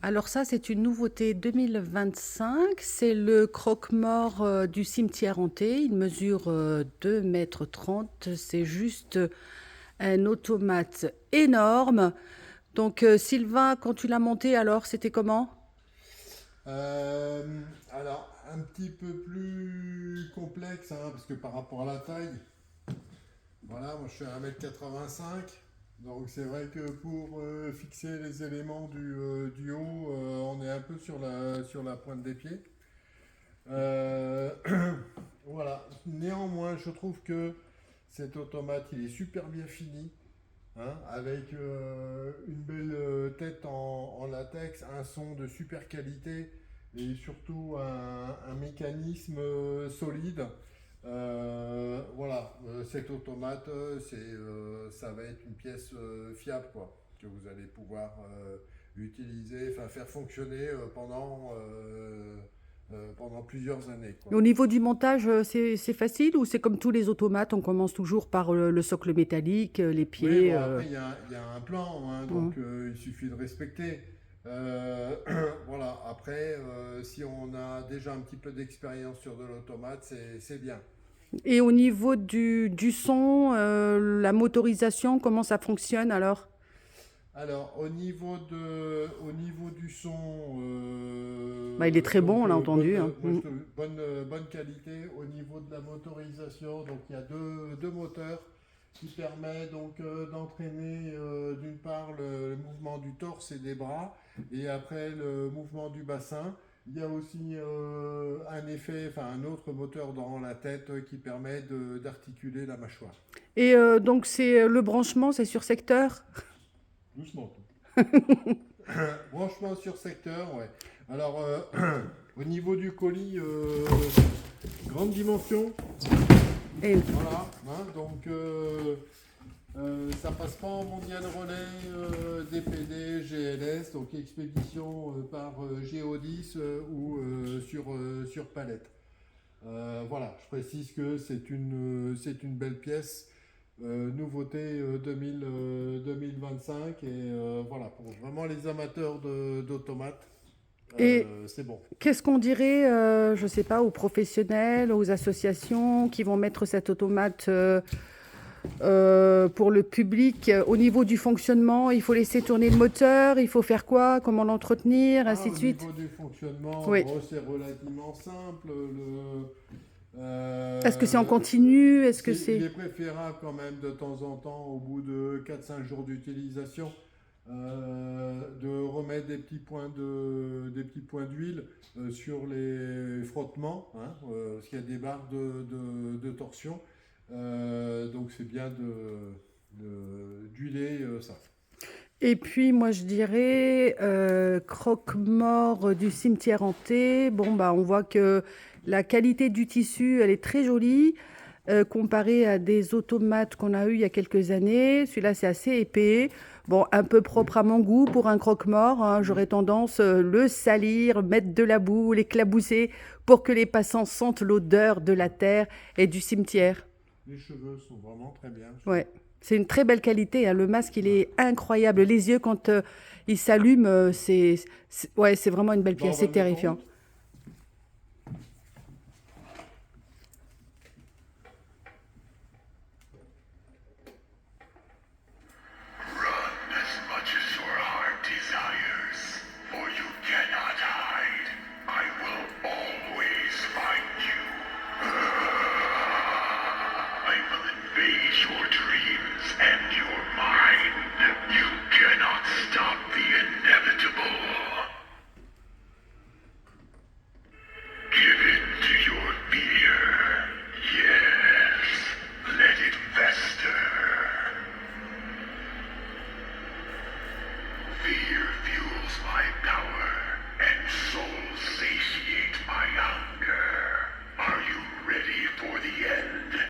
Alors ça, c'est une nouveauté 2025. C'est le croque-mort du cimetière hanté. Il mesure 2,30 m. C'est juste un automate énorme. Donc Sylvain, quand tu l'as monté, alors c'était comment? Alors, un petit peu plus complexe, hein, parce que par rapport à la taille, voilà, moi je suis à 1,85 m. Donc c'est vrai que pour fixer les éléments du haut, on est un peu sur la pointe des pieds. Euh, voilà. Néanmoins, je trouve que cet automate, il est super bien fini, hein, avec une belle tête en latex, un son de super qualité et surtout un mécanisme solide. Voilà, cet automate, ça va être une pièce fiable, quoi, que vous allez pouvoir utiliser, enfin faire fonctionner pendant plusieurs années, quoi. Au niveau du montage, c'est facile ou c'est comme tous les automates, on commence toujours par le socle métallique, les Oui, pieds. bon, après, il y a un plan, hein, Hmm. donc il suffit de respecter. Voilà, après, si on a déjà un petit peu d'expérience sur de l'automate, c'est bien. Et au niveau du son, la motorisation, comment ça fonctionne alors? Alors, au niveau du son, Bah, il est très bon, on l'a entendu, hein. moi, bonne qualité. Au niveau de la motorisation, donc il y a deux moteurs qui permettent donc d'entraîner d'une part le mouvement du torse et des bras, et après le mouvement du bassin. Il y a aussi un effet, enfin un autre moteur dans la tête qui permet d'articuler la mâchoire. Et donc c'est le branchement, c'est sur secteur? Doucement. Branchement sur secteur, ouais. Alors, au niveau du colis, grande dimension, Et voilà, hein, donc ça passe pas en mondial relais, DPD, GLS, donc expédition par Géodis sur palette. Voilà, je précise que c'est une belle pièce, nouveauté 2025, et voilà, pour vraiment les amateurs d'automates, et c'est bon. qu'est-ce qu'on dirait, je ne sais pas, aux professionnels, aux associations qui vont mettre cet automate pour le public? Au niveau du fonctionnement, il faut laisser tourner le moteur, il faut faire quoi? Comment l'entretenir, Ah, ainsi de au suite? niveau du fonctionnement, Oui. bon, c'est relativement simple. Est-ce que c'est en Euh, continu? Est-ce que il c'est... est préférable quand même de temps en temps, au bout de 4 5 jours d'utilisation, de remettre des petits points d'huile sur les frottements, hein, parce qu'il y a des barres de torsion. Donc c'est bien d'huiler ça. Et puis moi je dirais croque-mort du cimetière hanté. Bon bah on voit que la qualité du tissu elle est très jolie comparée à des automates qu'on a eu il y a quelques années. Celui-là c'est assez épais. Bon un peu Oui, propre à mon goût pour un croque-mort, hein. J'aurais oui. tendance le salir, mettre de la boue, l'éclabousser pour que les passants sentent l'odeur de la terre et du cimetière. Les cheveux sont vraiment très bien, je trouve. Ouais, c'est une très belle qualité, hein. Le masque, il Ouais. est incroyable. Les yeux, quand il s'allume, ouais, c'est vraiment une belle Bon, pièce. on va C'est le mettre en terrifiant. route.